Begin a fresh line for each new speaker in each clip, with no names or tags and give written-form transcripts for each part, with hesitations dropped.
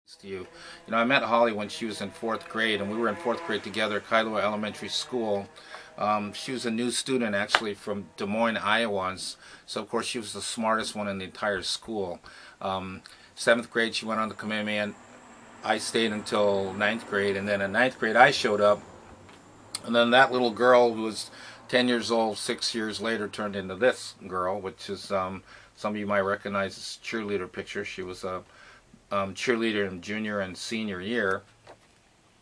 To you. I met Holly when she was in fourth grade, and we were in fourth grade together at Kailua Elementary School. She was a new student actually from Des Moines, Iowa, so of course she was the smartest one in the entire school. Seventh grade she went on to Kamehameha, and I stayed until ninth grade, and then in ninth grade I showed up, and then that little girl who was 10 years old 6 years later turned into this girl, which is some of you might recognize this cheerleader picture. She was a cheerleader in junior and senior year.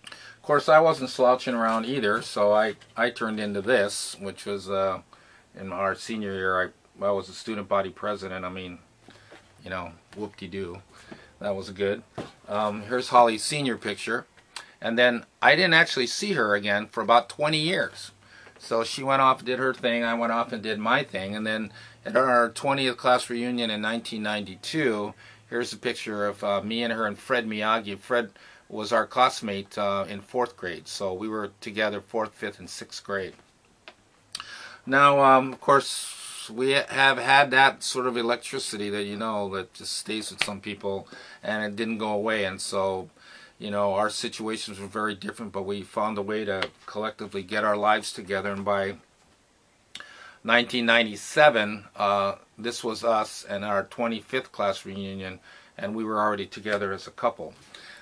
Of course, I wasn't slouching around either, so I turned into this, which was in our senior year. I was a student body president. I mean, whoop-de-doo. That was good. Here's Holly's senior picture. And then I didn't actually see her again for about 20 years. So she went off and did her thing. I went off and did my thing. And then at our 20th class reunion in 1992, here's a picture of me and her and Fred Miyagi. Fred was our classmate in fourth grade, so we were together fourth, fifth, and sixth grade. Now, of course, we have had that sort of electricity that that just stays with some people, and it didn't go away. And so, our situations were very different, but we found a way to collectively get our lives together. And by 1997, this was us and our 25th class reunion, and we were already together as a couple.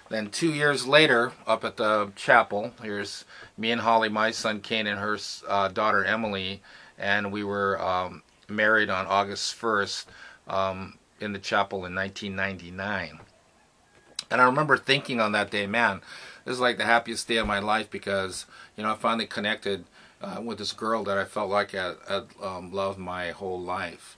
Then 2 years later, up at the chapel, here's me and Holly, my son Kane, and her daughter Emily, and we were married on August 1st in the chapel in 1999. And I remember thinking on that day, man, this is like the happiest day of my life, because I finally connected with this girl that I felt like I loved my whole life.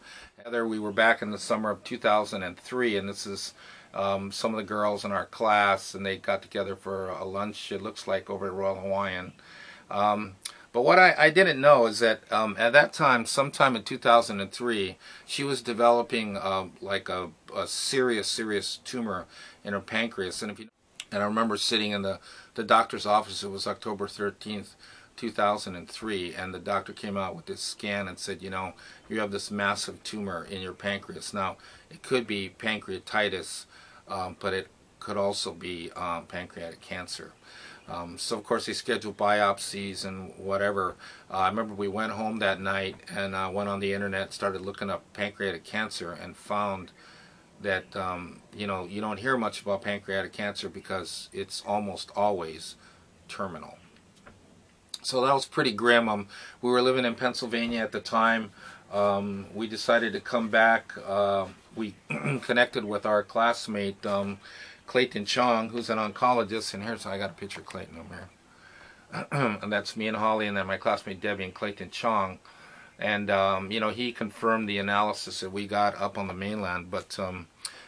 We were back in the summer of 2003, and this is some of the girls in our class, and they got together for a lunch, it looks like, over at Royal Hawaiian. But what I didn't know is that at that time, sometime in 2003, she was developing like a serious tumor in her pancreas. And I remember sitting in the doctor's office. It was October 13th, 2003, and the doctor came out with this scan and said, you have this massive tumor in your pancreas. Now, it could be pancreatitis, but it could also be pancreatic cancer. So of course they scheduled biopsies and whatever. I remember we went home that night and went on the internet, started looking up pancreatic cancer, and found that you don't hear much about pancreatic cancer because it's almost always terminal. So that was pretty grim. We were living in Pennsylvania at the time. We decided to come back. We connected with our classmate Clayton Chong, who's an oncologist, and I got a picture of Clayton over here. And that's me and Holly, and then my classmate Debbie and Clayton Chong. And he confirmed the analysis that we got up on the mainland, but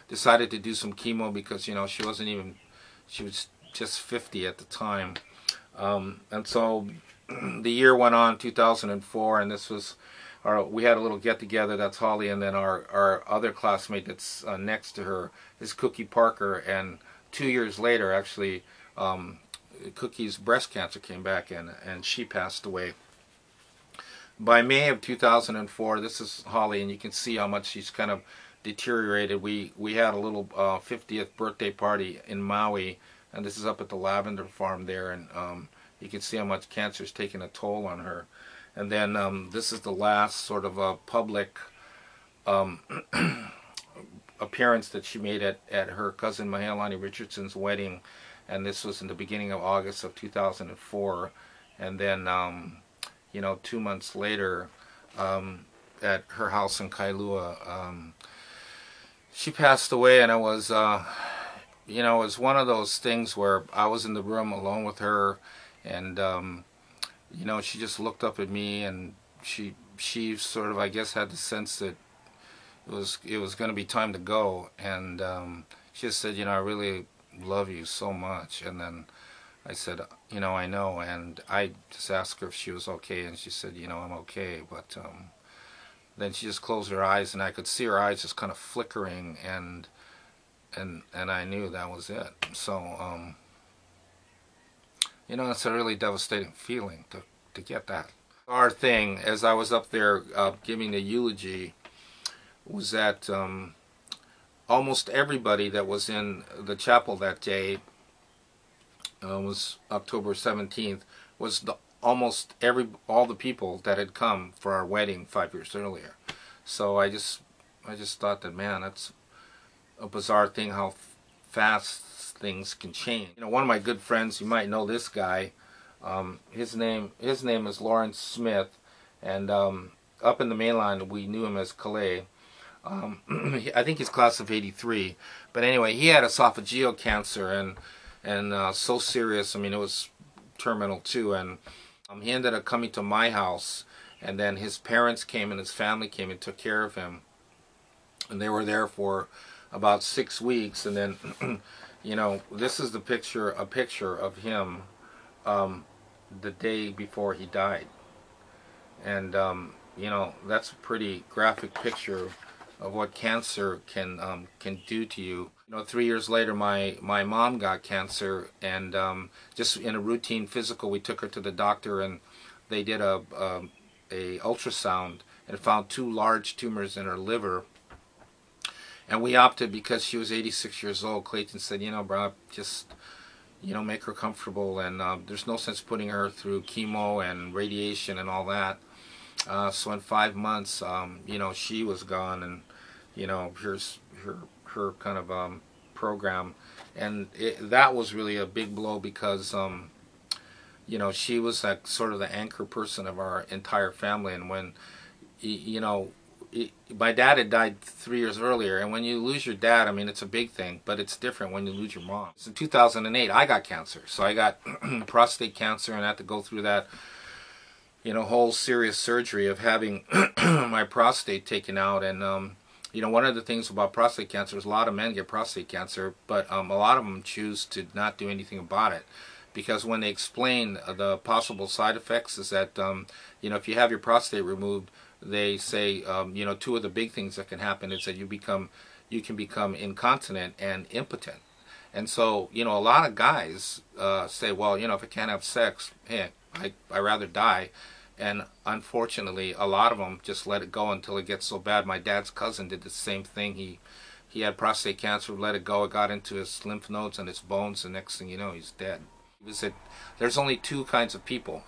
decided to do some chemo because she was just 50 at the time. And so the year went on, 2004, and this was we had a little get-together. That's Holly, and then our other classmate that's next to her is Cookie Parker. And 2 years later, actually, Cookie's breast cancer came back, and she passed away. By May of 2004, this is Holly, and you can see how much she's kind of deteriorated. We had a little 50th birthday party in Maui, and this is up at the lavender farm there, and you can see how much cancer's taken a toll on her. And then this is the last sort of a public appearance that she made at her cousin Mahealani Richardson's wedding, and this was in the beginning of August of 2004. And then 2 months later, at her house in Kailua, she passed away. And it was it was one of those things where I was in the room alone with her, and she just looked up at me, and she sort of, I guess, had the sense that it was going to be time to go. And she just said, I really love you so much. And then I said, I know. And I just asked her if she was okay, and she said, I'm okay. But then she just closed her eyes, and I could see her eyes just kind of flickering, and I knew that was it. So it's a really devastating feeling to get that. Our thing, as I was up there giving the eulogy, was that almost everybody that was in the chapel that day, was October 17th, was almost all the people that had come for our wedding 5 years earlier. So I just thought that, man, that's a bizarre thing how fast things can change. You know, one of my good friends, you might know this guy. His name is Lawrence Smith, and up in the mainland we knew him as Calais. I think he's class of '83, but anyway, he had esophageal cancer, and so serious. I mean, it was terminal too, and he ended up coming to my house, and then his parents came and his family came and took care of him, and they were there for about 6 weeks, and then you know, this is a picture of him the day before he died, and you know, that's a pretty graphic picture of what cancer can do to you. You know, 3 years later, my mom got cancer, and just in a routine physical, we took her to the doctor, and they did a ultrasound and found 2 large tumors in her liver. And we opted, because she was 86 years old, Clayton said, you know, bro, just, you know, make her comfortable, and there's no sense putting her through chemo and radiation and all that. So in 5 months, you know, she was gone, and, you know, here's her kind of program. And that was really a big blow, because, you know, she was like sort of the anchor person of our entire family. And when, you know, my dad had died 3 years earlier, and when you lose your dad, I mean, it's a big thing, but it's different when you lose your mom. So in 2008, I got cancer. So I got prostate cancer, and I had to go through that, you know, whole serious surgery of having my prostate taken out. And you know, one of the things about prostate cancer is a lot of men get prostate cancer, but a lot of them choose to not do anything about it, because when they explain the possible side effects is that you know, if you have your prostate removed, they say, you know, 2 of the big things that can happen is that you can become incontinent and impotent. And so, you know, a lot of guys say, well, you know, if I can't have sex, hey, I'd rather die. And unfortunately, a lot of them just let it go until it gets so bad. My dad's cousin did the same thing. He had prostate cancer, let it go. It got into his lymph nodes and his bones, and next thing you know, he's dead. There's only 2 kinds of people.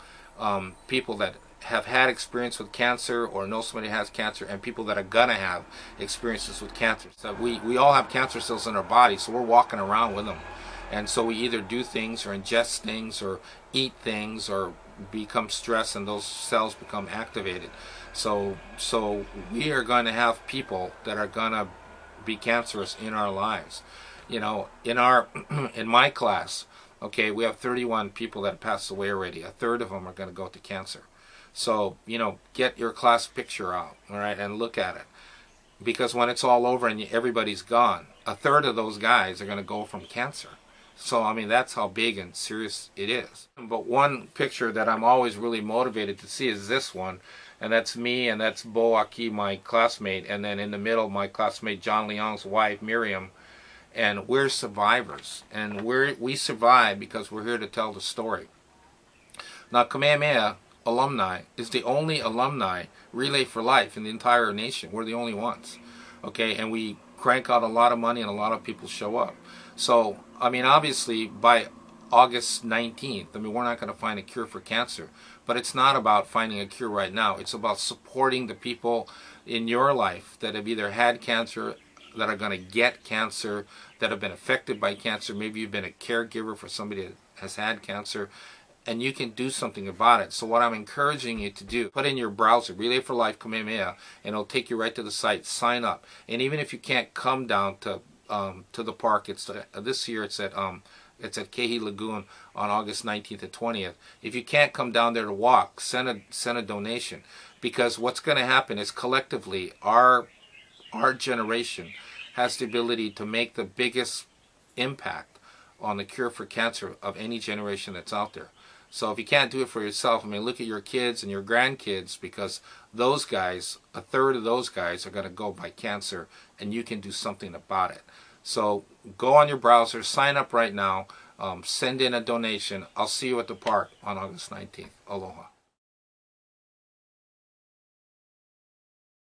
People that have had experience with cancer or know somebody has cancer, and people that are gonna have experiences with cancer. So we all have cancer cells in our body, so we're walking around with them. And so we either do things or ingest things or eat things or become stressed, and those cells become activated. So we are going to have people that are going to be cancerous in our lives. You know, in my class, okay, we have 31 people that have passed away already. A third of them are going to go to cancer. So, you know, get your class picture out, all right, and look at it. Because when it's all over and everybody's gone, a third of those guys are going to go from cancer. So, I mean, that's how big and serious it is. But one picture that I'm always really motivated to see is this one. And that's me, and that's Bo Aki, my classmate. And then in the middle, my classmate John Leong's wife, Miriam. And we're survivors. And we survive because we're here to tell the story. Now, Kamehameha alumni is the only alumni relay for life in the entire nation. We're the only ones. Okay, and we crank out a lot of money, and a lot of people show up. So, I mean, obviously, by August 19th, I mean, we're not going to find a cure for cancer. But it's not about finding a cure right now. It's about supporting the people in your life that have either had cancer, that are going to get cancer, that have been affected by cancer. Maybe you've been a caregiver for somebody that has had cancer, and you can do something about it. So what I'm encouraging you to do, put in your browser, Relay for Life Kamehameha, and it'll take you right to the site. Sign up. And even if you can't come down to the park, it's this year it's at Kehi Lagoon on August 19th and 20th. If you can't come down there to walk, send a donation, because what's going to happen is collectively our generation has the ability to make the biggest impact on the cure for cancer of any generation that's out there. So if you can't do it for yourself, I mean, look at your kids and your grandkids, because those guys, a third of those guys are going to go by cancer, and you can do something about it. So go on your browser, sign up right now, send in a donation. I'll see you at the park on August 19th. Aloha.